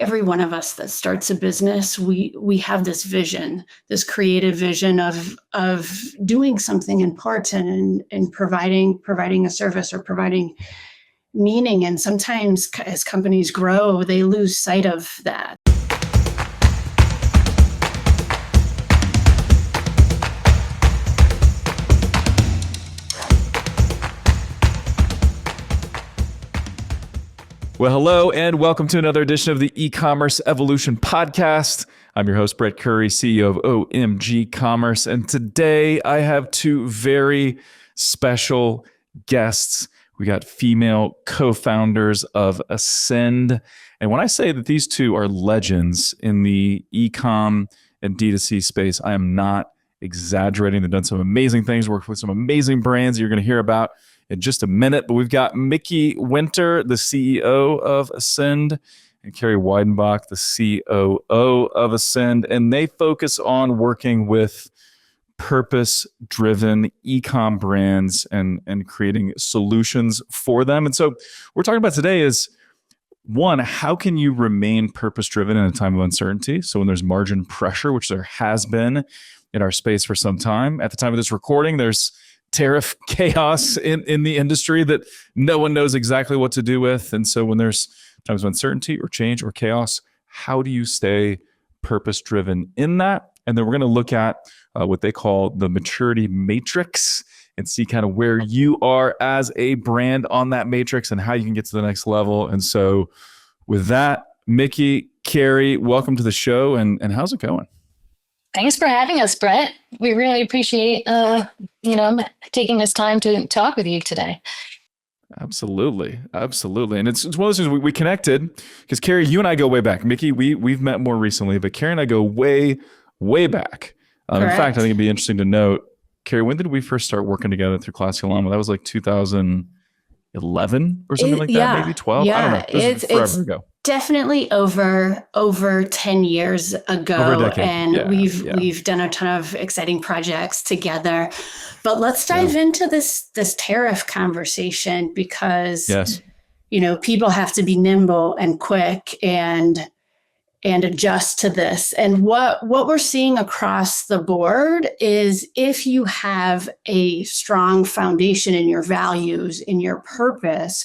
every one of us that starts a business, we have this vision, this creative vision of doing something important and providing a service or providing meaning. And sometimes as companies grow, they lose sight of that. Well, hello, and welcome to another edition of the Ecommerce Evolution Podcast. I'm your host, Brett Curry, CEO of OMG Commerce, and today I have two very special guests. We got female co-founders of Aysnd, and when I say that these two are legends in the e-com and D2C space, I am not exaggerating. They've done some amazing things, worked with some amazing brands you're going to hear about in just a minute, but we've got Mickey Winter, the CEO of Aysnd, and Carrie Weidenbach, the COO of Aysnd, and they focus on working with purpose-driven e-com brands and creating solutions for them. And so what we're talking about today is, one, how can you remain purpose-driven in a time of uncertainty? So when there's margin pressure, which there has been in our space for some time. At the time of this recording, there's tariff chaos in the industry that no one knows exactly what to do with. And so when there's times of uncertainty or change or chaos, how do you stay purpose-driven in that? And then we're going to look at what they call the maturity matrix and see kind of where you are as a brand on that matrix and how you can get to the next level. And so with that, Mickey, Carrie, welcome to the show. And how's it going? Thanks for having us, Brett. We really appreciate, taking this time to talk with you today. Absolutely. And it's one of those things we connected because Carrie, you and I go way back. Mickey, we've met more recently, but Carrie and I go way, way back. In fact, I think it'd be interesting to note, Carrie, when did we first start working together through Classic Alamo? That was like 2011 or something like that, maybe 12. Yeah, I don't know. This is forever ago. Definitely over 10 years ago. Over a decade. And we've done a ton of exciting projects together. But let's dive into this tariff conversation because people have to be nimble and quick and adjust to this. And what we're seeing across the board is if you have a strong foundation in your values, in your purpose,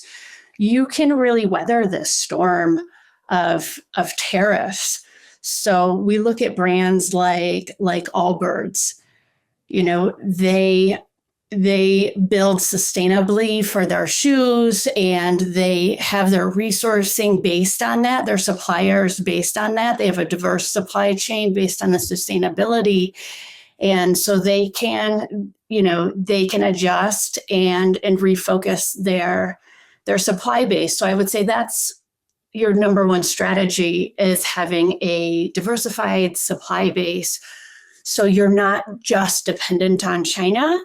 you can really weather this storm of tariffs. So we look at brands like Allbirds. They build sustainably for their shoes and they have their resourcing based on that, their suppliers based on that. They have a diverse supply chain based on the sustainability. And so they can adjust and refocus their supply base. So I would say that's your number one strategy, is having a diversified supply base. So you're not just dependent on China.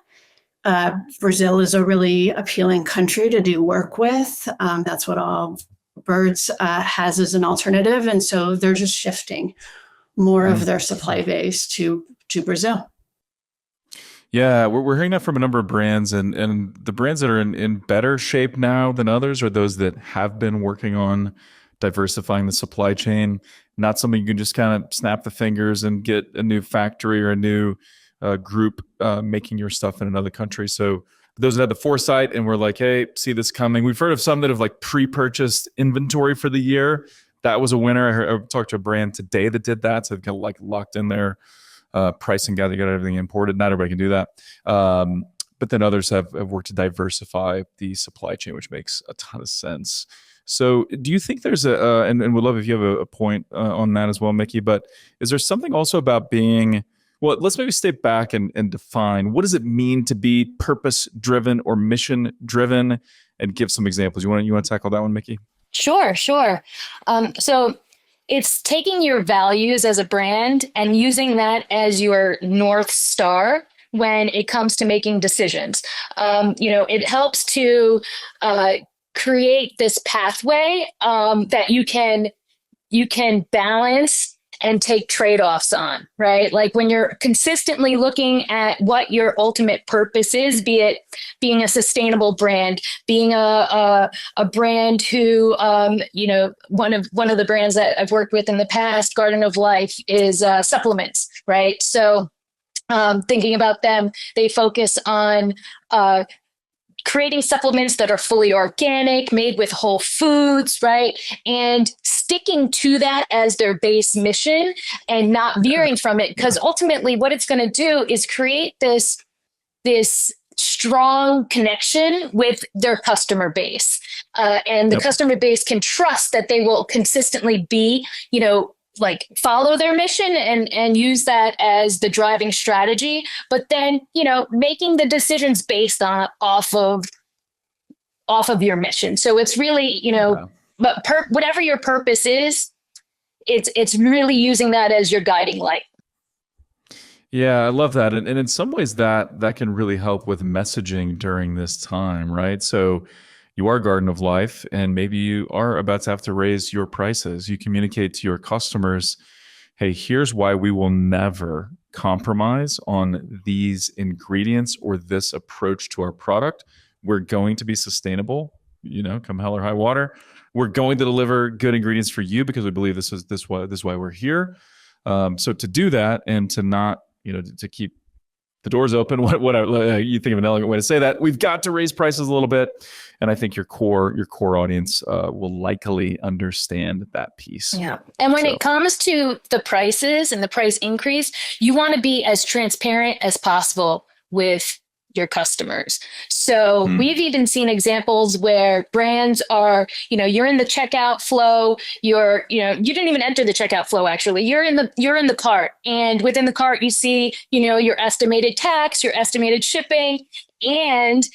Brazil is a really appealing country to do work with. That's what Allbirds has as an alternative. And so they're just shifting more of their supply base to Brazil. Yeah, we're hearing that from a number of brands, and the brands that are in better shape now than others are those that have been working on diversifying the supply chain. Not something you can just kind of snap the fingers and get a new factory or a new group making your stuff in another country. So those that had the foresight and were like, hey, see this coming. We've heard of some that have like pre-purchased inventory for the year. That was a winner. I talked to a brand today that did that. So they've kind of like locked in their pricing, got everything imported. Not everybody can do that. But then others have worked to diversify the supply chain, which makes a ton of sense. So do you think there's and we'd love if you have a point on that as well, Mickey, but is there something also about being, well, let's maybe step back and define, what does it mean to be purpose-driven or mission-driven, and give some examples. You want to tackle that one, Mickey? Sure. So it's taking your values as a brand and using that as your North Star when it comes to making decisions. It helps to create this pathway that you can balance and take trade-offs on, right? Like when you're consistently looking at what your ultimate purpose is, be it being a sustainable brand, being a brand who, one of the brands that I've worked with in the past, Garden of Life, is supplements, right? So thinking about them, they focus on creating supplements that are fully organic, made with whole foods, right? And sticking to that as their base mission and not veering from it. Because ultimately what it's going to do is create this strong connection with their customer base. And the customer base can trust that they will consistently be, follow their mission and use that as the driving strategy, but then, making the decisions based off of your mission. So it's really, but whatever your purpose is, it's really using that as your guiding light. Yeah, I love that. And in some ways that can really help with messaging during this time, right? So you are Garden of Life, and maybe you are about to have to raise your prices. You communicate to your customers, hey, here's why we will never compromise on these ingredients or this approach to our product. We're going to be sustainable, come hell or high water. We're going to deliver good ingredients for you because we believe this is why we're here. So to do that and to not, to keep the doors open, what you think of an elegant way to say that, we've got to raise prices a little bit. And I think your core audience will likely understand that piece. Yeah. And when it comes to the prices and the price increase, you want to be as transparent as possible with your customers. So we've even seen examples where brands are, you're in the checkout flow, you didn't even enter the checkout flow, actually. You're in the cart, and within the cart, you see, your estimated tax, your estimated shipping, and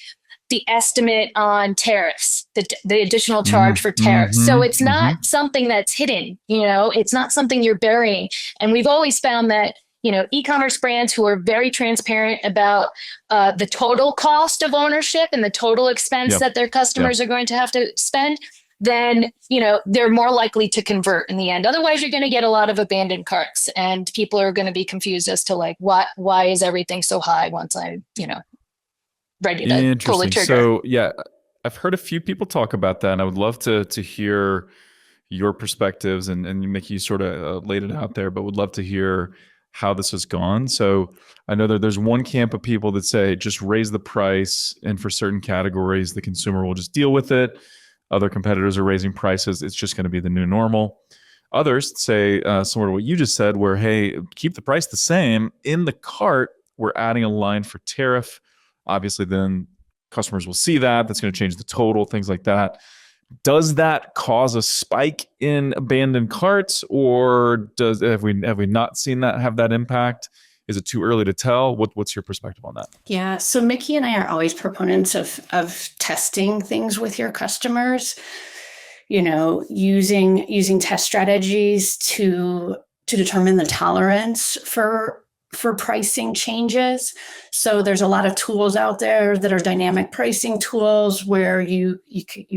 the estimate on tariffs, the additional charge for tariffs. So it's not something that's hidden, it's not something you're burying. And we've always found that, e-commerce brands who are very transparent about the total cost of ownership and the total expense that their customers are going to have to spend, then, they're more likely to convert in the end. Otherwise, you're going to get a lot of abandoned carts, and people are going to be confused as to why is everything so high once I'm, ready to pull the trigger. So I've heard a few people talk about that, and I would love to hear your perspectives, and Mickey, you sort of laid it out there, but would love to hear how this has gone. So I know that there's one camp of people that say just raise the price, and for certain categories, the consumer will just deal with it. Other competitors are raising prices. It's just going to be the new normal. Others say, similar to what you just said, where, hey, keep the price the same. In the cart, we're adding a line for tariff. Obviously, then customers will see that. That's going to change the total, things like that. Does that cause a spike in abandoned carts, or have we not seen that have that impact? Is it too early to tell? What's your perspective on that? Yeah, so Mickey and I are always proponents of testing things with your customers. Using test strategies to determine the tolerance for pricing changes. So there's a lot of tools out there that are dynamic pricing tools where you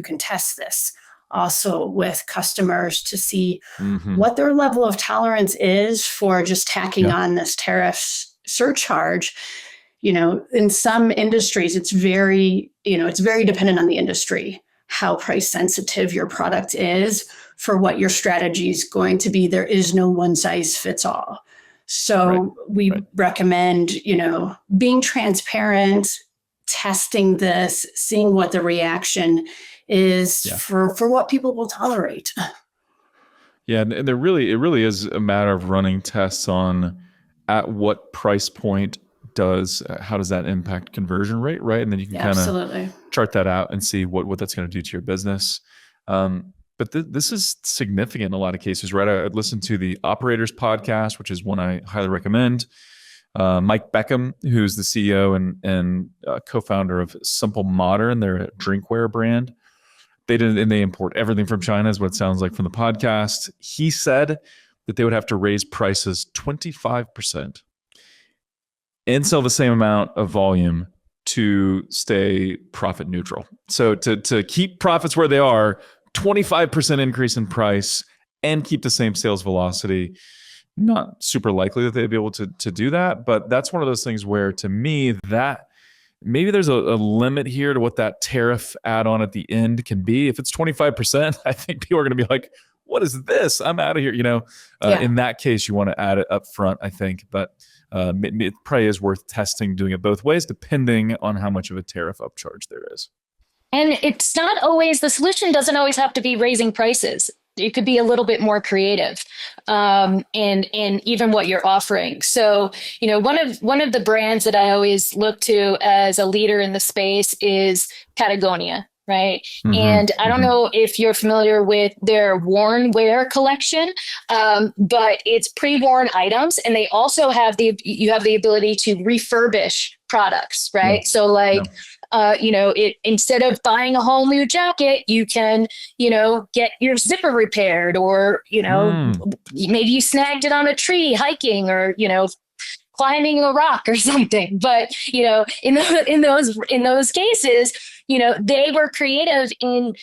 can test this also with customers to see what their level of tolerance is for just tacking on this tariff surcharge. In some industries, it's very dependent on the industry, how price sensitive your product is for what your strategy is going to be. There is no one size fits all. So we recommend, being transparent, testing this, seeing what the reaction is for what people will tolerate. Yeah, and it really is a matter of running tests on at what price point how does that impact conversion rate, right? And then you can kind of chart that out and see what that's going to do to your business. But this is significant in a lot of cases, right? I listened to the Operators podcast, which is one I highly recommend. Mike Beckham, who's the CEO and co-founder of Simple Modern, they're a drinkware brand. They import everything from China, is what it sounds like from the podcast. He said that they would have to raise prices 25% and sell the same amount of volume to stay profit neutral. So to keep profits where they are, 25% increase in price and keep the same sales velocity. not super likely that they'd be able to do that. But that's one of those things where, to me, that maybe there's a limit here to what that tariff add-on at the end can be. If it's 25%, I think people are going to be like, what is this? I'm out of here. In that case, you want to add it up front, I think. But it probably is worth testing, doing it both ways, depending on how much of a tariff upcharge there is. And it's not always, the solution doesn't always have to be raising prices. It could be a little bit more creative, in even what you're offering. So, one of the brands that I always look to as a leader in the space is Patagonia, right? Mm-hmm. And I don't know if you're familiar with their worn wear collection, but it's pre-worn items, and they also have you have the ability to refurbish products, right? Yeah. So instead of buying a whole new jacket, you can, get your zipper repaired, or, maybe you snagged it on a tree hiking, or, climbing a rock or something. But, in those cases, they were creative in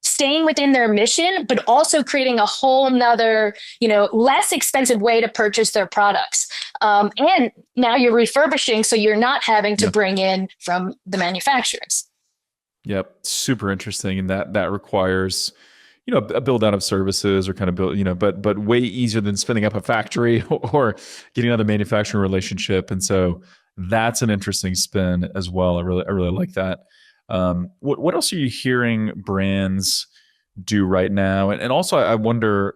staying within their mission, but also creating a whole nother, less expensive way to purchase their products. And now you're refurbishing, so you're not having to bring in from the manufacturers. Yep. Super interesting. And that requires, a build out of services, or kind of build, but way easier than spinning up a factory or getting out of the manufacturing relationship. And so that's an interesting spin as well. I really like that. What else are you hearing brands do right now? And also, I wonder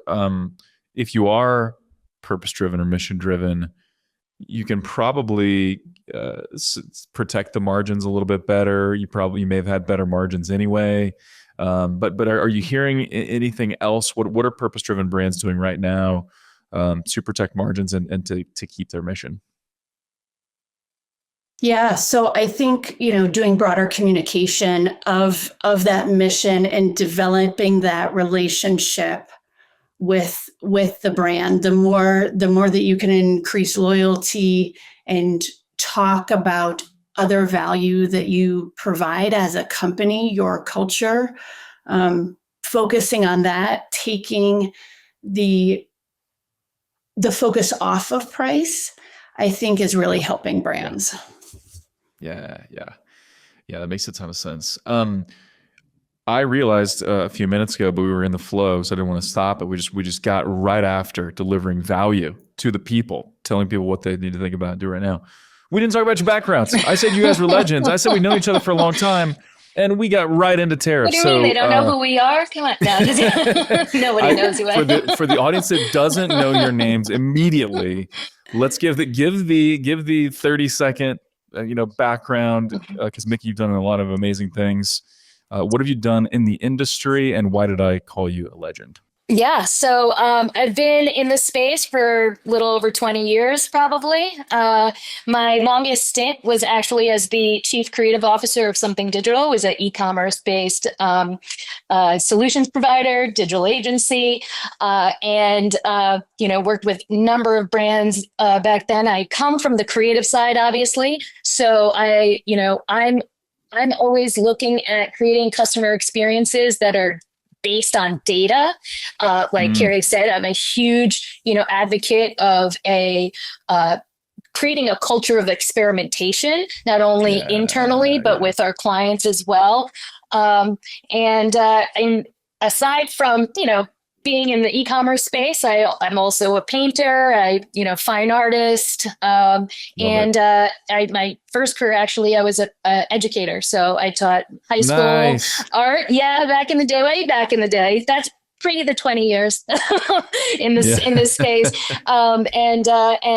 if you are purpose-driven or mission-driven, you can probably protect the margins a little bit better. You may have had better margins anyway. But are you hearing anything else? What are purpose-driven brands doing right now to protect margins and to keep their mission? Yeah. So I think, doing broader communication of that mission and developing that relationship with the brand, the more that you can increase loyalty and talk about other value that you provide as a company, your culture, focusing on that, taking the focus off of price, I think is really helping brands. Yeah, that makes a ton of sense. I realized a few minutes ago, but we were in the flow, so I didn't want to stop it. We just got right after delivering value to the people, telling people what they need to think about and do right now. We didn't talk about your backgrounds. I said you guys were legends. I said we know each other for a long time, and we got right into tariffs. What do you mean? They don't know who we are? Come on, no. Nobody knows who I am. For the audience that doesn't know your names immediately, let's give the 30-second background, because Mickey, you've done a lot of amazing things. What have you done in the industry, and why did I call you a legend? Yeah, so I've been in this space for a little over 20 years, probably. My longest stint was actually as the chief creative officer of Something Digital. It was an e-commerce-based solutions provider, digital agency, and worked with a number of brands back then. I come from the creative side, obviously, so I'm always looking at creating customer experiences that are based on data. Like Carrie said, I'm a huge, advocate of creating a culture of experimentation, not only internally, but with our clients as well. And aside from, being in the e-commerce space, I'm also a painter, fine artist. My first career, actually, I was an educator. So I taught high school art. Yeah, back in the day, way back in the day. That's pre the 20 years in this space. And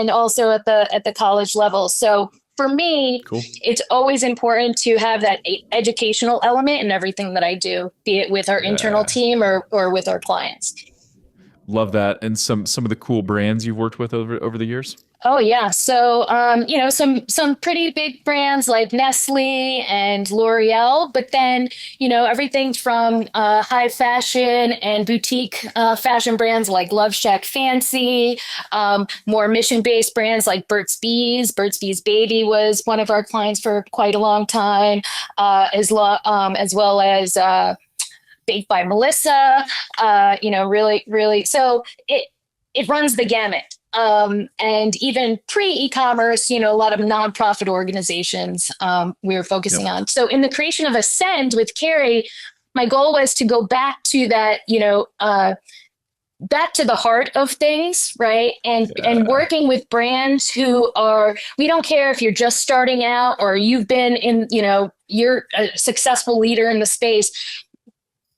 also at the college level. So for me, It's always important to have that educational element in everything that I do, be it with our internal team or with our clients. Love that. And some of the cool brands you've worked with over the years? Oh, yeah. So, some pretty big brands like Nestle and L'Oreal, but then, everything from high fashion and boutique fashion brands like Love Shack Fancy, more mission-based brands like Burt's Bees. Burt's Bees Baby was one of our clients for quite a long time, as well as Baked by Melissa, really. So it runs the gamut. And even pre-e-commerce, a lot of nonprofit organizations we were focusing on. So in the creation of Aysnd with Carrie, my goal was to go back to that, back to the heart of things, right? And working with brands who we don't care if you're just starting out or you've been in, you're a successful leader in the space.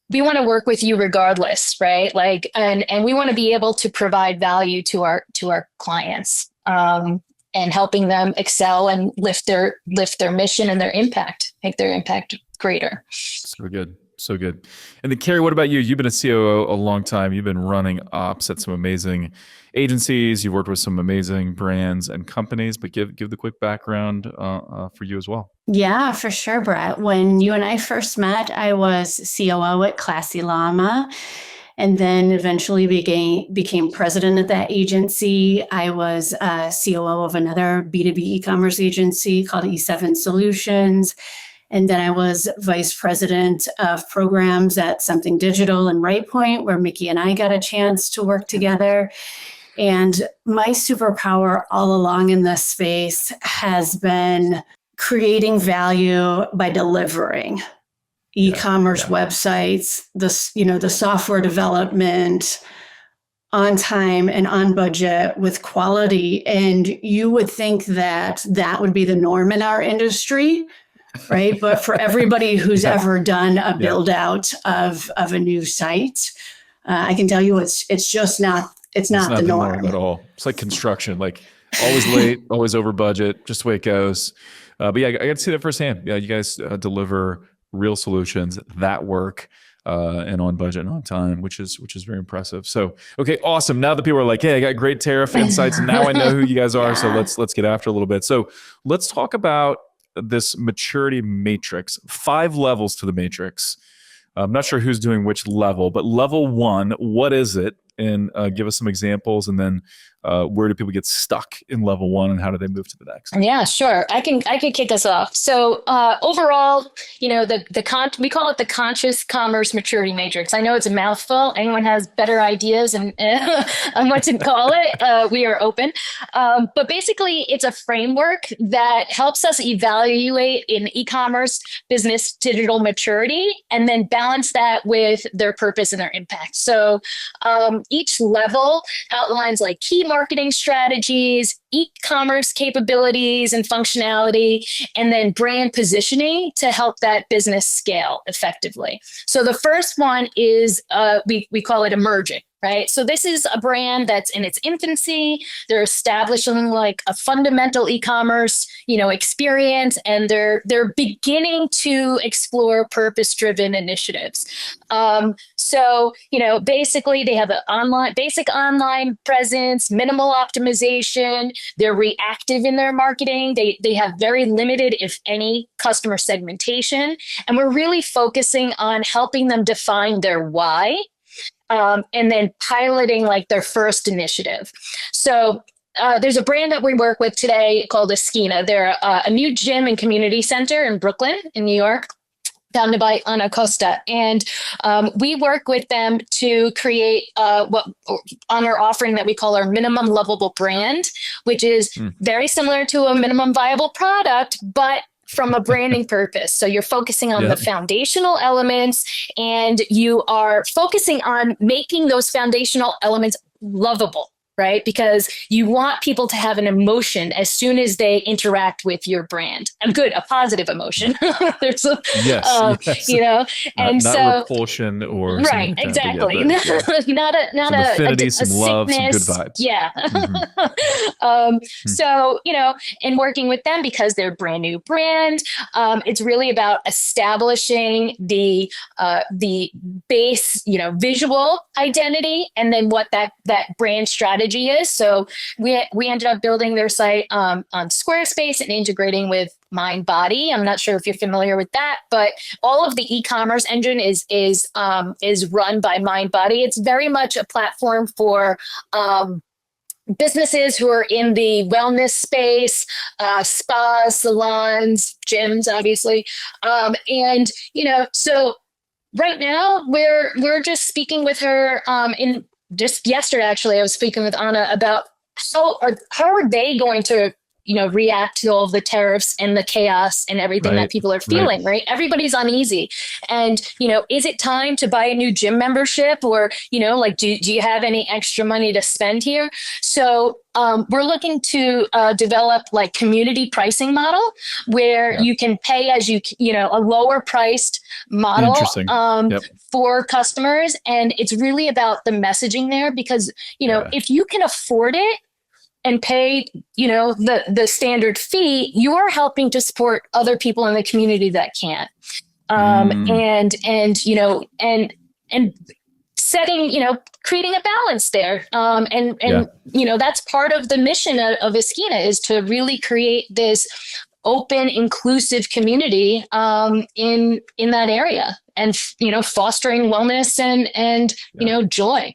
We want to work with you regardless, right? And we want to be able to provide value to our clients, and helping them excel and lift their mission and their impact, make their impact greater. So good. So good. And then Carrie, what about you? You've been a COO a long time. You've been running ops at some amazing agencies. You've worked with some amazing brands and companies, but give the quick background for you as well. Yeah, for sure, Brett. When you and I first met, I was COO at Classy Llama, and then eventually became president of that agency. I was COO of another B2B e-commerce agency called E7 Solutions. And then I was vice president of programs at Something Digital and RightPoint, where Mickey and I got a chance to work together. And my superpower all along in this space has been creating value by delivering e-commerce websites, the software development on time and on budget with quality. And you would think that would be the norm in our industry. Right. But for everybody who's ever done a build out of a new site, I can tell you it's just not, it's not the norm at all. It's like construction, like always late, always over budget, just the way it goes. But yeah, I got to see that firsthand. Yeah, you guys deliver real solutions that work and on budget and on time, which is very impressive. So, okay, awesome. Now that people are like, hey, I got great tariff insights and now I know who you guys are. So let's get after a little bit. So let's talk about this maturity matrix, 5 levels to the matrix. I'm not sure who's doing which level, but level 1, what is it? And give us some examples, and then where do people get stuck in level 1, and how do they move to the next? Yeah, sure. I can kick us off. So overall, we call it the conscious commerce maturity matrix. I know it's a mouthful. Anyone has better ideas on what to call it? We are open. But basically, it's a framework that helps us evaluate in e-commerce business digital maturity, and then balance that with their purpose and their impact. So each level outlines like key marketing strategies, e-commerce capabilities and functionality, and then brand positioning to help that business scale effectively. So the first one is we call it emerging. Right. So this is a brand that's in its infancy. They're establishing like a fundamental e-commerce, experience, and they're beginning to explore purpose-driven initiatives. So, basically they have an basic online presence, minimal optimization. They're reactive in their marketing. They have very limited, if any, customer segmentation. And we're really focusing on helping them define their why. And then piloting like their first initiative. So there's a brand that we work with today called Aysnd. They're a new gym and community center in Brooklyn, in New York, founded by Ana Costa. And we work with them to create what on our offering that we call our minimum lovable brand, which is very similar to a minimum viable product, but from a branding purpose. So you're focusing on the foundational elements, and you are focusing on making those foundational elements lovable, right? Because you want people to have an emotion as soon as they interact with your brand. A positive emotion. There's a, and not repulsion or right, like exactly. Not some affinity, some love, some good vibes. Yeah. So, in working with them, because they're a brand new brand, it's really about establishing the base, visual identity, and then what that brand strategy is. So we ended up building their site on Squarespace and integrating with Mindbody. I'm not sure if you're familiar with that, but all of the e-commerce engine is run by Mindbody. It's very much a platform for businesses who are in the wellness space, spas, salons, gyms, obviously, so right now we're just speaking with her in just yesterday, actually, I was speaking with Anna about how are they going to, react to all of the tariffs and the chaos and everything that people are feeling, right? Everybody's uneasy. And, is it time to buy a new gym membership, or, do you have any extra money to spend here? So we're looking to develop like community pricing model where you can pay as a lower priced model for customers. And it's really about the messaging there, because, if you can afford it and pay, the standard fee, you're helping to support other people in the community that can't. And setting, creating a balance there. That's part of the mission of Aysnd, is to really create this open, inclusive community in that area, and fostering wellness and joy.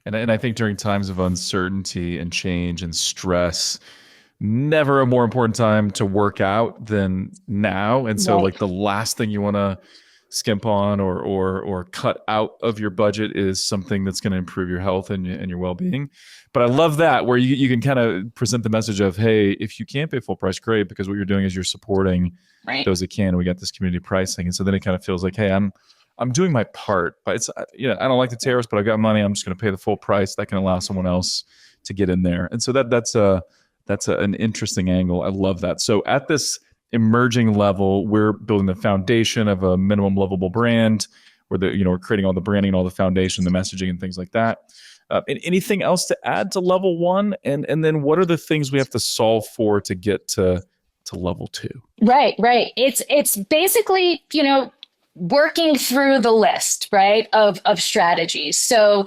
And I think during times of uncertainty and change and stress, never a more important time to work out than now. And so like the last thing you want to skimp on or cut out of your budget is something that's going to improve your health and your well-being. But I love that, where you can kind of present the message of, hey, if you can't pay full price, great, because what you're doing is you're supporting those that can. And we got this community pricing. And so then it kind of feels like, hey, I'm doing my part, but it's, I don't like the tariffs, but I've got money. I'm just going to pay the full price. That can allow someone else to get in there. And so that's an interesting angle. I love that. So at this emerging level, we're building the foundation of a minimum lovable brand, where we're creating all the branding, all the foundation, the messaging, and things like that. And anything else to add to level one? And then what are the things we have to solve for to get to level two? Right. It's basically, working through the list, right, of strategies. So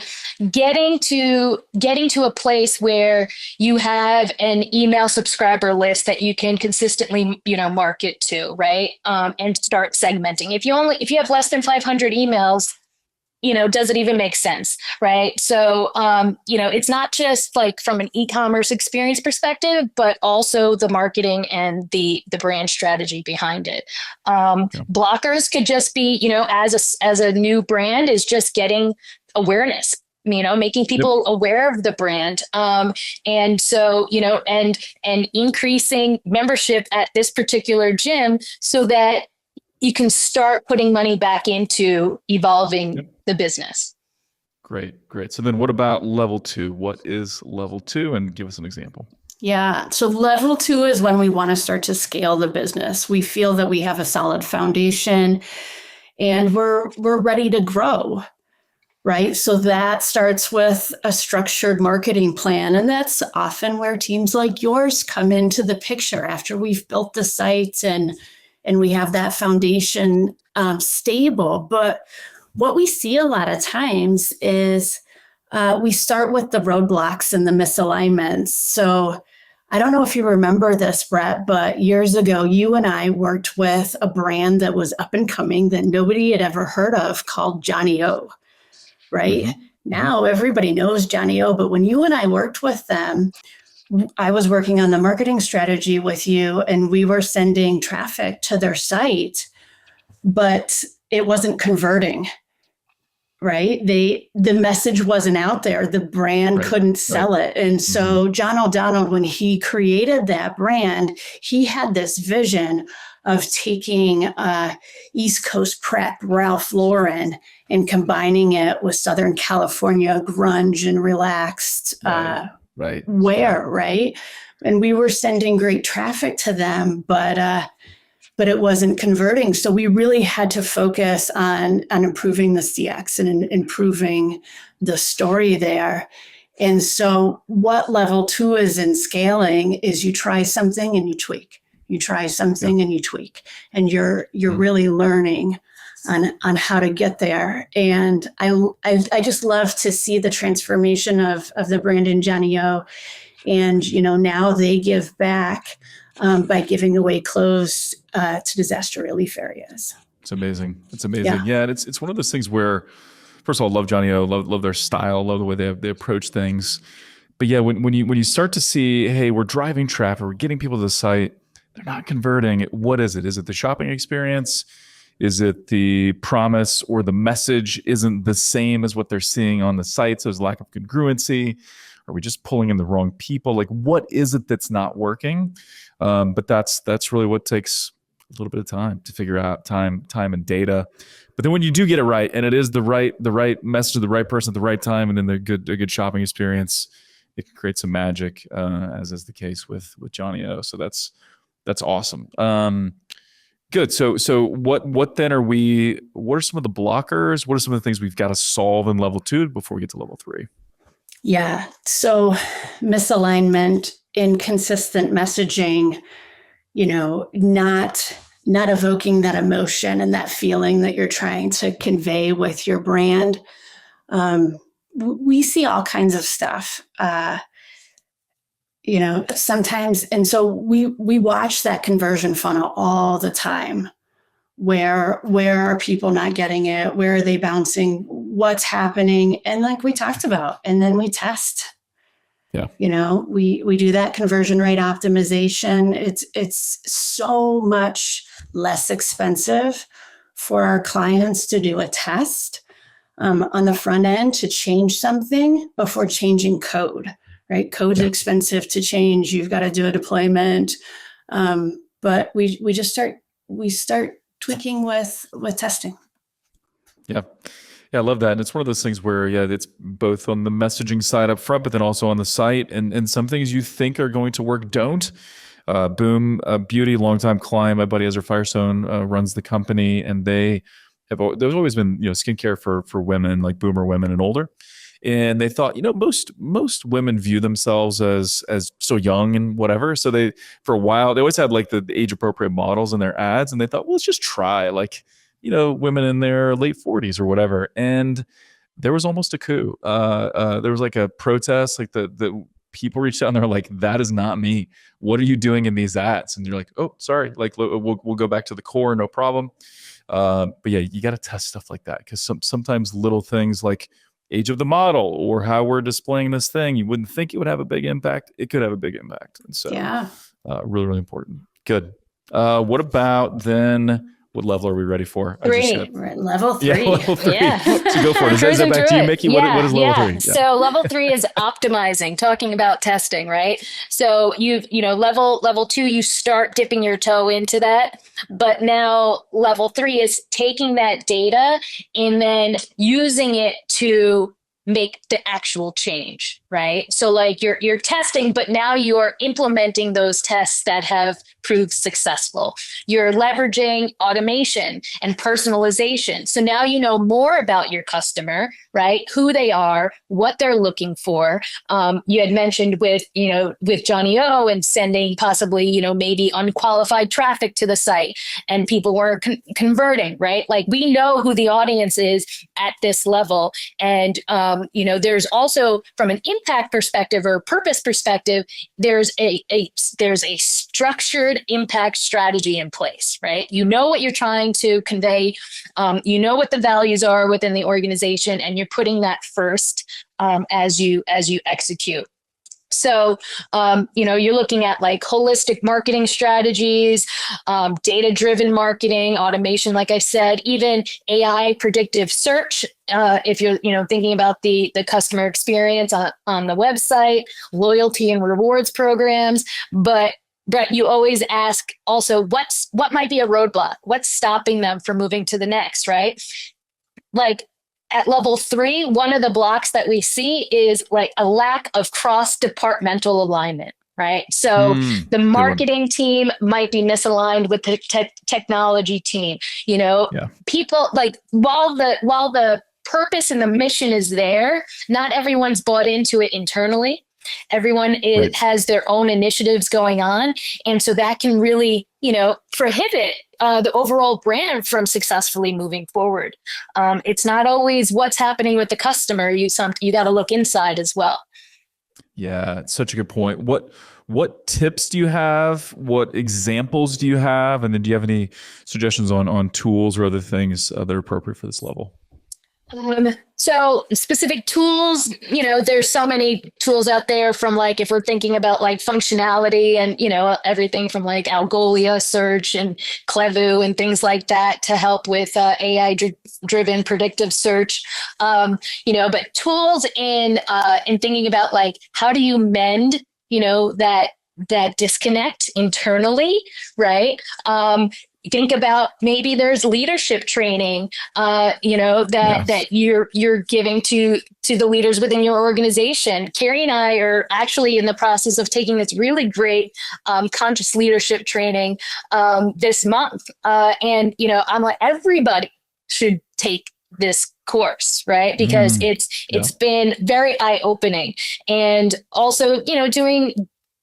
getting to a place where you have an email subscriber list that you can consistently, market to, right? And start segmenting. If you have less than 500 emails, does it even make sense, right? So, it's not just like from an e-commerce experience perspective, but also the marketing and the brand strategy behind it. Blockers could just be, as a new brand, is just getting awareness, making people aware of the brand. And so, and increasing membership at this particular gym so that you can start putting money back into evolving the business. Great. So then what about level two? What is level two? And give us an example. Yeah. So level two is when we want to start to scale the business. We feel that we have a solid foundation and we're ready to grow. Right. So that starts with a structured marketing plan. And that's often where teams like yours come into the picture after we've built the site and we have that foundation stable. But what we see a lot of times is we start with the roadblocks and the misalignments. So I don't know if you remember this, Brett, but years ago, you and I worked with a brand that was up and coming that nobody had ever heard of, called Johnny O, right? Mm-hmm. Now everybody knows Johnny O, but when you and I worked with them, I was working on the marketing strategy with you, and we were sending traffic to their site, but it wasn't converting, right? The message wasn't out there. The brand couldn't sell it. And so John O'Donnell, when he created that brand, he had this vision of taking East Coast prep Ralph Lauren and combining it with Southern California grunge and relaxed wear, right? And we were sending great traffic to them, but it wasn't converting. So we really had to focus on improving the CX and improving the story there. And so what level two is in scaling is you try something and you tweak. You try something and you tweak. And you're really learning on how to get there. And I just love to see the transformation of the brand in Johnny O. And, now they give back by giving away clothes to disaster relief areas. It's amazing. Yeah. And it's one of those things where, first of all, love Johnny O, love their style, love the way they approach things. But yeah, when you start to see, hey, we're driving traffic, we're getting people to the site, they're not converting. What is it? Is it the shopping experience? Is it the promise or the message isn't the same as what they're seeing on the site? So there's lack of congruency. Are we just pulling in the wrong people? Like, what is it that's not working? But that's really what takes a little bit of time to figure out, time and data. But then when you do get it right, and it is the right message to the right person at the right time, and then a good shopping experience, it can create some magic, as is the case with Johnny O. So that's awesome. Good. So what then are we? What are some of the blockers? What are some of the things we've got to solve in level 2 before we get to level 3? Yeah. So misalignment, inconsistent messaging, not evoking that emotion and that feeling that you're trying to convey with your brand. We see all kinds of stuff, sometimes. And so we watch that conversion funnel all the time. Where are people not getting it? Where are they bouncing? What's happening? And like we talked about, and then we test. Yeah. We do that conversion rate optimization. It's so much less expensive for our clients to do a test on the front end to change something before changing code, right? Code's expensive to change. You've got to do a deployment. But we start tweaking with testing. Yeah. Yeah, I love that. And it's one of those things where, it's both on the messaging side up front, but then also on the site. And some things you think are going to work don't. Boom Beauty, longtime client, my buddy Ezra Firestone runs the company, and there's always been, skincare for women, like boomer women and older. And they thought, most women view themselves as so young and whatever. So they, for a while, they always had like the age appropriate models in their ads. And they thought, well, let's just try women in their late 40s or whatever. And there was almost a coup. There was like a protest, like the people reached out and they're like, that is not me. What are you doing in these ads? And you're like, oh, sorry. Like we'll go back to the core. No problem. But yeah, you got to test stuff like that. Cause sometimes little things like age of the model or how we're displaying this thing, you wouldn't think it would have a big impact. It could have a big impact. And so really, really important. Good. What about then? What level are we ready for? 3. We're at level 3. Yeah, level 3. Yeah. So go for it. Is that back to you, Mickey? What is level 3? Yeah. So level 3 is optimizing, talking about testing, right? So level 2, you start dipping your toe into that. But now level 3 is taking that data and then using it to make the actual change, right? So like you're testing, but now you're implementing those tests that have proved successful. You're leveraging automation and personalization. So now you know more about your customer, right? Who they are, what they're looking for. You had mentioned with Johnny O and sending possibly, maybe unqualified traffic to the site and people weren't converting, right? Like we know who the audience is at this level. And, there's also from an impact perspective or purpose perspective, there's a structured impact strategy in place, right? You know what you're trying to convey, you know what the values are within the organization, and you're putting that first as you execute. So, you're looking at like holistic marketing strategies, data-driven marketing, automation, like I said, even AI predictive search. If you're, thinking about the customer experience on the website, loyalty and rewards programs. But Brett, you always ask also what might be a roadblock? What's stopping them from moving to the next, right? Like, at level 3, one of the blocks that we see is like a lack of cross-departmental alignment, right? So the marketing team might be misaligned with the technology team. People like while the purpose and the mission is there, not everyone's bought into it internally. Everyone has their own initiatives going on. And so that can really, prohibit the overall brand from successfully moving forward. It's not always what's happening with the customer. You got to look inside as well. Yeah, it's such a good point. What tips do you have? What examples do you have? And then do you have any suggestions on tools or other things that are appropriate for this level? So specific tools, there's so many tools out there from like, if we're thinking about like functionality and, everything from like Algolia search and Clevu and things like that to help with AI driven predictive search. But tools in thinking about like, how do you mend, that disconnect internally, right? Think about maybe there's leadership training, that you're giving to the leaders within your organization. Carrie and I are actually in the process of taking this really great conscious leadership training this month, and I'm like, everybody should take this course, right? Because it's been very eye-opening, and also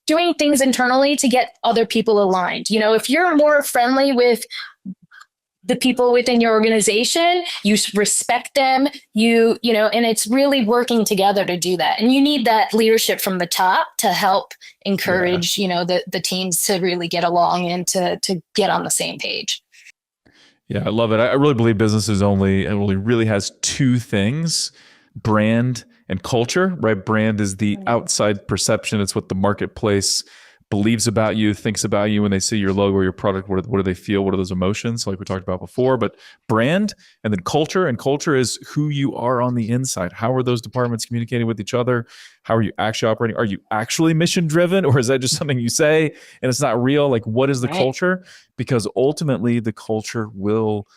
doing things internally to get other people aligned. If you're more friendly with the people within your organization, you respect them, and it's really working together to do that. And you need that leadership from the top to help encourage, the teams to really get along and to get on the same page. Yeah, I love it. I really believe business is only really has two things: brand and culture, right? Brand is the outside perception. It's what the marketplace believes about you, thinks about you when they see your logo or your product. What do they feel? What are those emotions, like we talked about before? But brand, and then culture. And culture is who you are on the inside. How are those departments communicating with each other? How are you actually operating? Are you actually mission driven, or is that just something you say and it's not real? Like, what is the culture? Because ultimately the culture will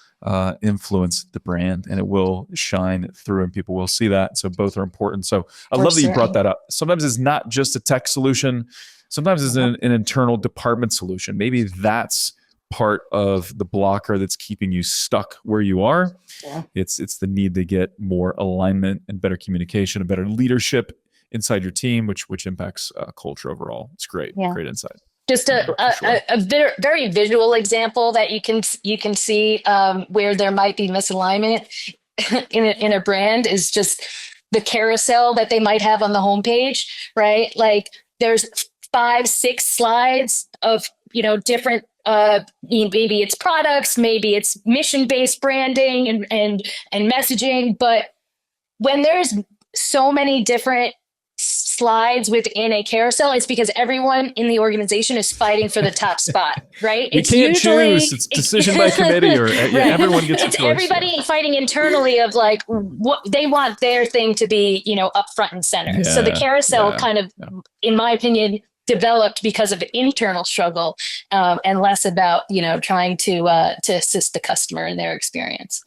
influence the brand, and it will shine through, and people will see that. So both are important. So I love that you brought that up. Sometimes it's not just a tech solution. Sometimes it's an internal department solution. Maybe that's part of the blocker that's keeping you stuck where you are. Yeah. It's the need to get more alignment and better communication and better leadership inside your team, which impacts culture overall. It's great. Yeah. Great insight. Just a very visual example that you can see where there might be misalignment in a brand is just the carousel that they might have on the homepage, right? Like there's 5-6 slides of different maybe it's products, maybe it's mission-based branding and messaging, but when there's so many different slides within a carousel, it's because everyone in the organization is fighting for the top spot, right? You can't choose. It's decision by committee, or everyone gets a choice. Everybody fighting internally of like what they want their thing to be, up front and center. So the carousel kind of, in my opinion, developed because of internal struggle, and less about trying to assist the customer in their experience.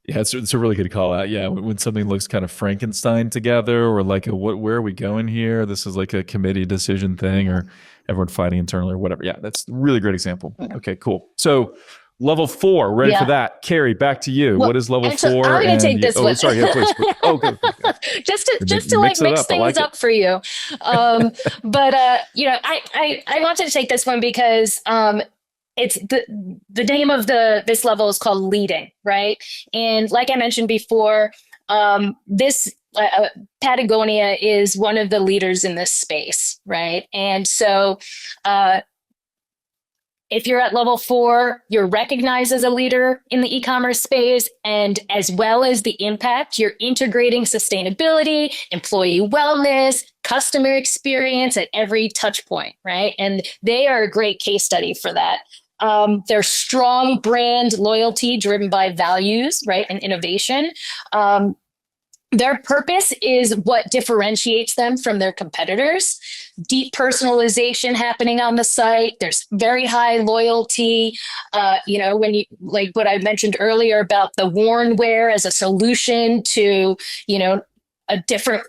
Yeah, it's a really good call out. Yeah, when something looks kind of Frankenstein together, or like where are we going here? This is like a committee decision thing, or everyone fighting internally, or whatever. Yeah, that's a really great example. Okay, cool. So level 4, ready for that? Carrie, back to you. What is level 4? I'm going to take this one. Sorry, yeah, please. Oh, good. just to like mix things up for you. But I wanted to take this one because it's the name of this level is called leading, right? And like I mentioned before, this Patagonia is one of the leaders in this space, right? And so if you're at level 4, you're recognized as a leader in the e-commerce space, and as well as the impact, you're integrating sustainability, employee wellness, customer experience at every touch point, right? And they are a great case study for that. Their strong brand loyalty driven by values, right, and innovation. Their purpose is what differentiates them from their competitors. Deep personalization happening on the site. There's very high loyalty. When you, like what I mentioned earlier about the worn wear as a solution to, a different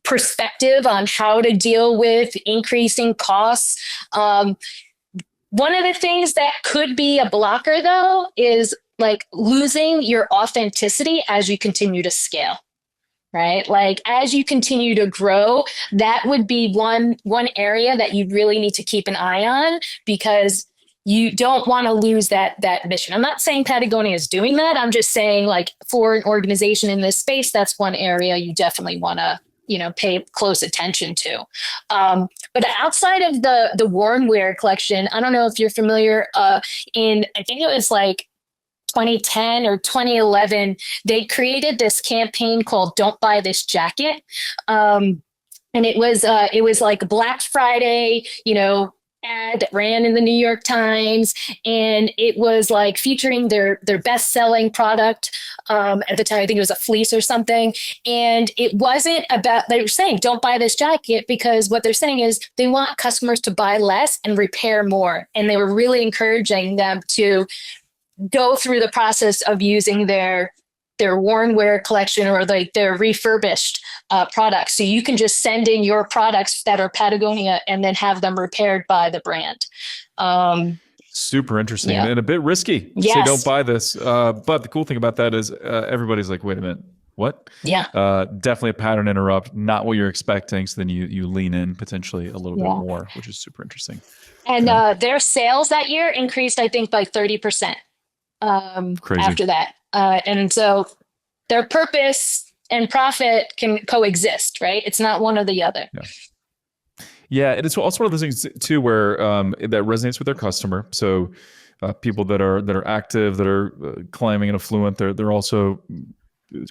perspective on how to deal with increasing costs. One of the things that could be a blocker, though, is like losing your authenticity as you continue to scale. Right? Like as you continue to grow, that would be one area that you really need to keep an eye on, because you don't want to lose that mission. I'm not saying Patagonia is doing that. I'm just saying, like, for an organization in this space, that's one area you definitely want to, pay close attention to. But outside of the worn wear collection, I don't know if you're familiar, I think it was like 2010 or 2011, they created this campaign called "Don't Buy This Jacket," and it was like Black Friday, ad that ran in the New York Times, and it was like featuring their best-selling product. At the time, I think it was a fleece or something. And it wasn't about, they were saying, don't buy this jacket, because what they're saying is they want customers to buy less and repair more. And they were really encouraging them to go through the process of using their worn wear collection, or like their refurbished products. So you can just send in your products that are Patagonia and then have them repaired by the brand. Super interesting, yeah. and a bit risky. Yes. Say don't buy this. But the cool thing about that is everybody's like, wait a minute, what? Yeah. Definitely a pattern interrupt, not what you're expecting. So then you lean in potentially a little bit more, which is super interesting. And their sales that year increased, I think, by 30% after that. And so their purpose and profit can coexist, right? It's not one or the other. Yeah, and it's also one of those things too where that resonates with their customer. So people that are active, that are climbing and affluent, they're also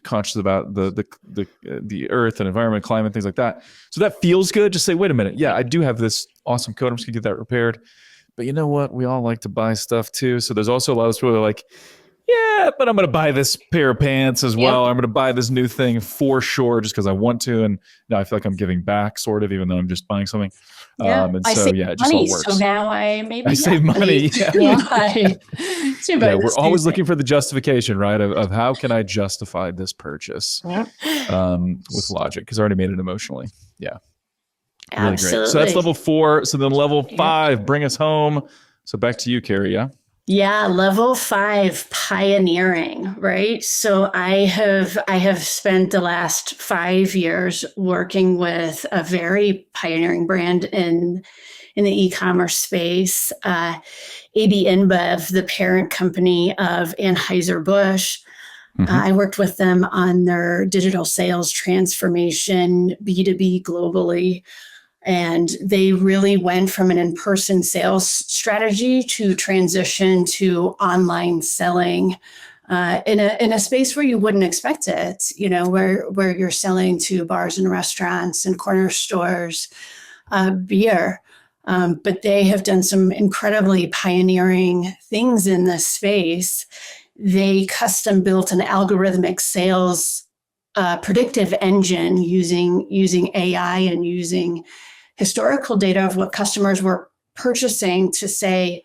conscious about the earth and environment, climate, things like that. So that feels good. Just say, wait a minute, yeah, I do have this awesome coat. I'm just gonna get that repaired. But you know what? We all like to buy stuff too. So there's also a lot of people that are like, yeah, but I'm going to buy this pair of pants as well. I'm going to buy this new thing for sure, just because I want to. And now I feel like I'm giving back, sort of, even though I'm just buying something. And I so, save it just money, all works. so now I save money. We're always looking for the justification, right? Of how can I justify this purchase with logic, because I already made it emotionally. Yeah. Really great. So that's level 4. So then level 5, bring us home. So back to you, Carrie. Yeah. Yeah, level 5, pioneering, right? So I have spent the last 5 years working with a very pioneering brand in the e-commerce space. AB InBev, the parent company of Anheuser-Busch. I worked with them on their digital sales transformation, B2B globally. And they really went from an in-person sales strategy to transition to online selling in a space where you wouldn't expect it, where you're selling to bars and restaurants and corner stores, beer. But they have done some incredibly pioneering things in this space. They custom built an algorithmic sales predictive engine using AI and using historical data of what customers were purchasing to say,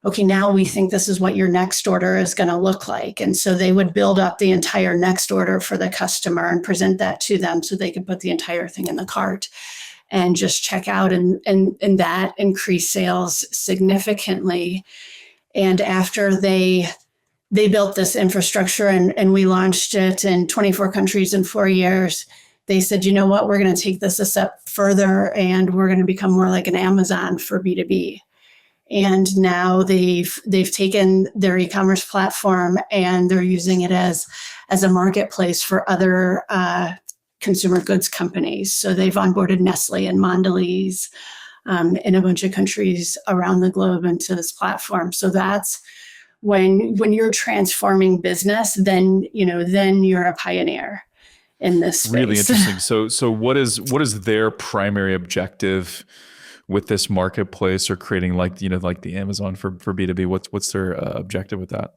okay, now we think this is what your next order is going to look like. And so they would build up the entire next order for the customer and present that to them so they could put the entire thing in the cart and just check out. And that increased sales significantly. And after they built this infrastructure and we launched it in 24 countries in 4 years, they said, you know what, we're going to take this a step further and we're going to become more like an Amazon for B2B. And now they've taken their e-commerce platform and they're using it as a marketplace for other consumer goods companies. So they've onboarded Nestle and Mondelez in a bunch of countries around the globe into this platform. So that's when you're transforming business, then you're a pioneer in this space. Really interesting. So what is their primary objective with this marketplace, or creating like the Amazon for B2B? What's their objective with that?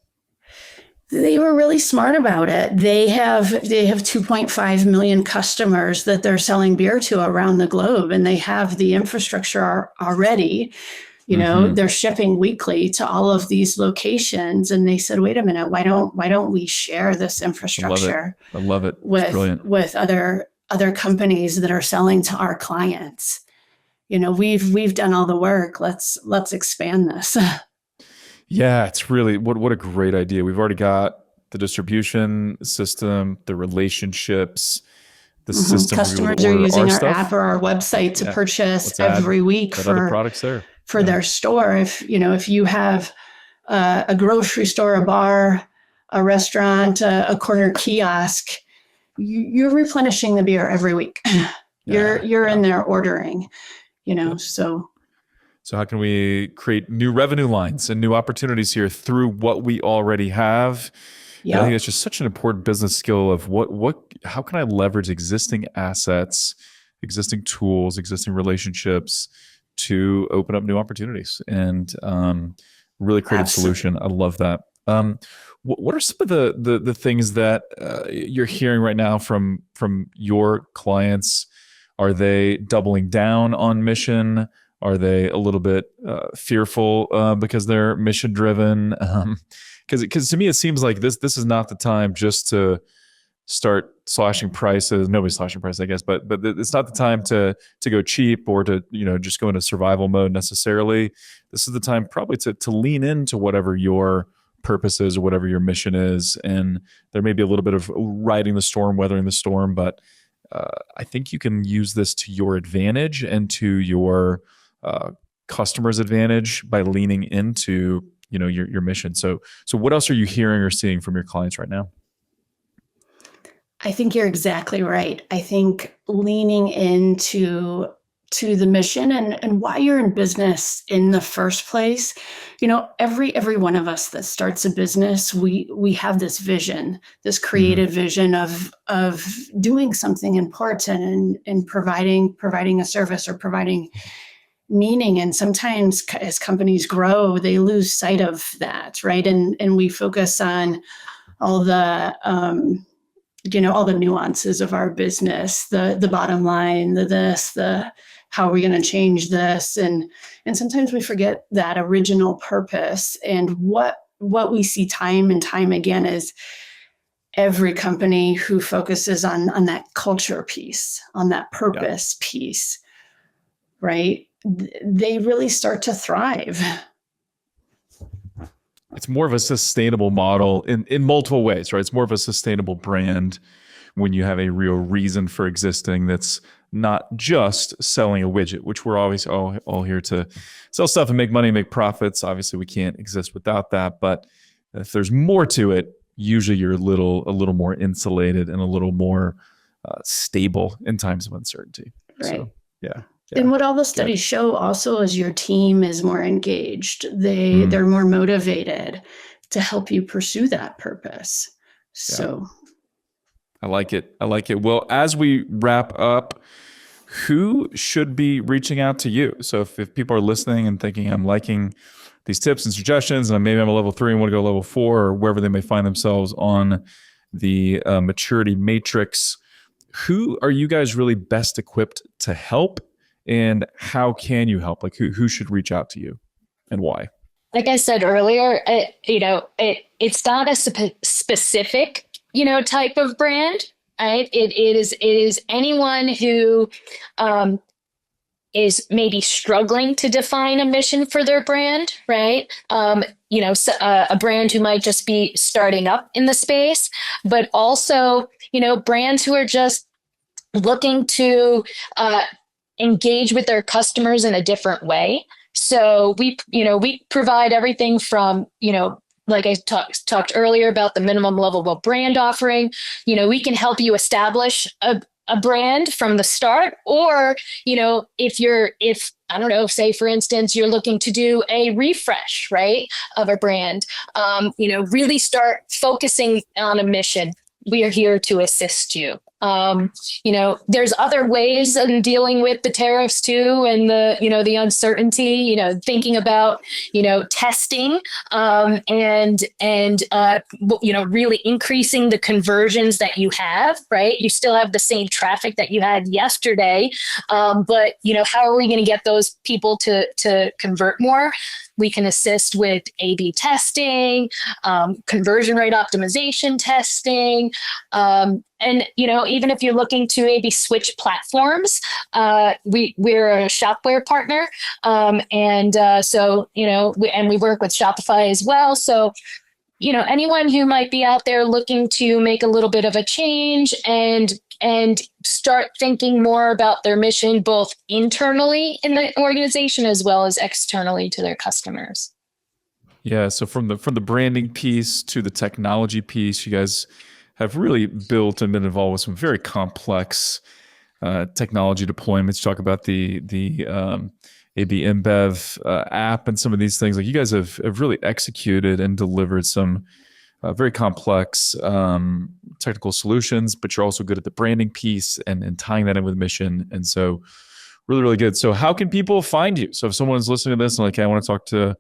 They were really smart about it. They have 2.5 million customers that they're selling beer to around the globe, and they have the infrastructure already. They're shipping weekly to all of these locations, and they said, "Wait a minute, why don't we share this infrastructure?" I love it. With other companies that are selling to our clients. We've done all the work. Let's expand this. Yeah, it's really what a great idea. We've already got the distribution system, the relationships, the system. Customers are using our app or our website to purchase every week for other products there. For their store. If you have a grocery store, a bar, a restaurant, a corner kiosk, you're replenishing the beer every week. You're in there ordering, so. So how can we create new revenue lines and new opportunities here through what we already have? Yeah. I think it's just such an important business skill of how can I leverage existing assets, existing tools, existing relationships to open up new opportunities and really create a solution. I love that. What are some of the things that you're hearing right now from your clients? Are they doubling down on mission? Are they a little bit fearful because they're mission driven? Because to me it seems like this is not the time just to start slashing prices. Nobody's slashing prices, I guess, but it's not the time to go cheap or to just go into survival mode necessarily. This is the time probably to lean into whatever your purpose is or whatever your mission is, and there may be a little bit of riding the storm, weathering the storm, but I think you can use this to your advantage and to your customer's advantage by leaning into your mission. So what else are you hearing or seeing from your clients right now? I think you're exactly right. I think leaning into the mission and why you're in business in the first place. Every one of us that starts a business, we have this vision, this creative vision of doing something important and providing a service or providing meaning. And sometimes as companies grow, they lose sight of that, right? And we focus on all the all the nuances of our business, the bottom line, the how are we going to change this? And sometimes we forget that original purpose. And what we see time and time again is every company who focuses on that culture piece, on that purpose piece, right? They really start to thrive. It's more of a sustainable model in multiple ways, right? It's more of a sustainable brand when you have a real reason for existing that's not just selling a widget, which we're always all here to sell stuff and make money, make profits. Obviously, we can't exist without that. But if there's more to it, usually you're a little more insulated and a little more stable in times of uncertainty. Right. So, yeah. And what all the studies show also is your team is more engaged. They're more motivated to help you pursue that purpose. So I like it. Well, as we wrap up, who should be reaching out to you? So if people are listening and thinking, I'm liking these tips and suggestions, and maybe I'm a level 3 and want to go level 4, or wherever they may find themselves on the maturity matrix, who are you guys really best equipped to help? And how can you help? Like who should reach out to you and why? Like I said earlier, it's not a specific, type of brand, right? It is anyone who is maybe struggling to define a mission for their brand, right? A brand who might just be starting up in the space, but also, brands who are just looking to engage with their customers in a different way. So we provide everything from, like I talked earlier about the minimum level brand offering. We can help you establish a brand from the start, or, if I don't know, say for instance, you're looking to do a refresh, right, of a brand, really start focusing on a mission. We are here to assist you. There's other ways of dealing with the tariffs too, and the uncertainty, thinking about, testing, and really increasing the conversions that you have, right? You still have the same traffic that you had yesterday. But how are we going to get those people to convert more? We can assist with A/B testing, conversion rate optimization testing, and even if you're looking to maybe switch platforms, we're a Shopware partner, so we work with Shopify as well. So anyone who might be out there looking to make a little bit of a change and start thinking more about their mission, both internally in the organization as well as externally to their customers. Yeah. So from the branding piece to the technology piece, you guys have really built and been involved with some very complex technology deployments. You talk about the AB InBev app and some of these things. Like you guys have really executed and delivered some very complex technical solutions, but you're also good at the branding piece and tying that in with mission. And so really, really good. So how can people find you? So if someone's listening to this and like, hey, I want to talk to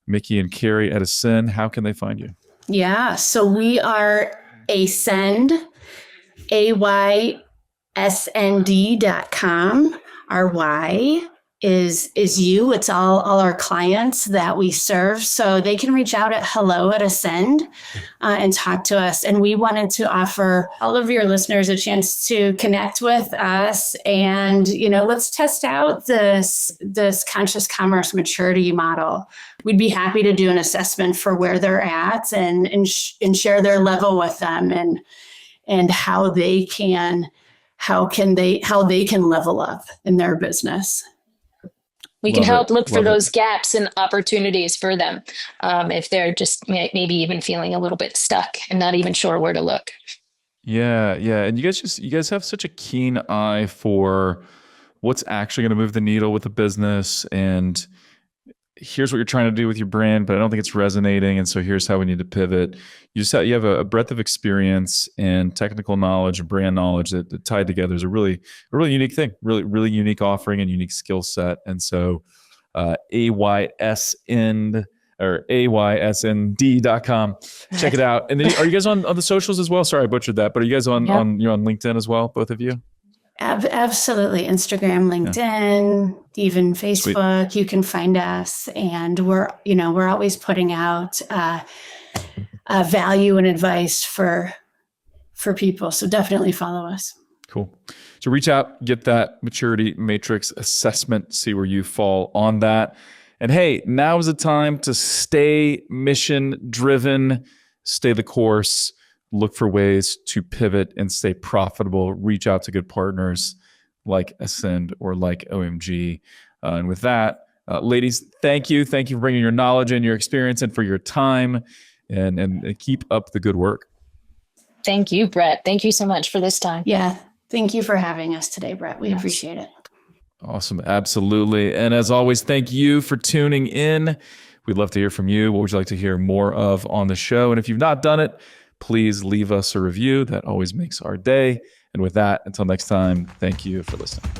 Mickey and Carrie at Aysnd, how can they find you? Yeah. So we are Aysnd, AYSND.com. Our Y is you. It's all our clients that we serve. So they can reach out at hello@Aysnd and talk to us. And we wanted to offer all of your listeners a chance to connect with us. And, let's test out this conscious commerce maturity model. We'd be happy to do an assessment for where they're at and share their level with them and how they can level up in their business. We can help look for those gaps and opportunities for them if they're just maybe even feeling a little bit stuck and not even sure where to look. Yeah. And you guys have such a keen eye for what's actually going to move the needle with the business. And here's what you're trying to do with your brand, but I don't think it's resonating. And so here's how we need to pivot. You have a breadth of experience and technical knowledge and brand knowledge that tied together is a really unique thing, really unique offering and unique skill set. And so AYSN or AYSND.com. Check it out. And then are you guys on the socials as well? Sorry, I butchered that, but are you guys on you're on LinkedIn as well, both of you? Absolutely. Instagram, LinkedIn, even Facebook. Sweet. You can find us, and we're always putting out value and advice for people. So definitely follow us. Cool. So reach out, get that maturity matrix assessment, see where you fall on that. And hey, now is the time to stay mission driven, stay the course. Look for ways to pivot and stay profitable. Reach out to good partners like Aysnd or like OMG. And with that, ladies, thank you. Thank you for bringing your knowledge and your experience and for your time. And keep up the good work. Thank you, Brett. Thank you so much for this time. Yeah. Thank you for having us today, Brett. We appreciate it. Awesome. Absolutely. And as always, thank you for tuning in. We'd love to hear from you. What would you like to hear more of on the show? And if you've not done it, please leave us a review. That always makes our day. And with that, until next time, thank you for listening.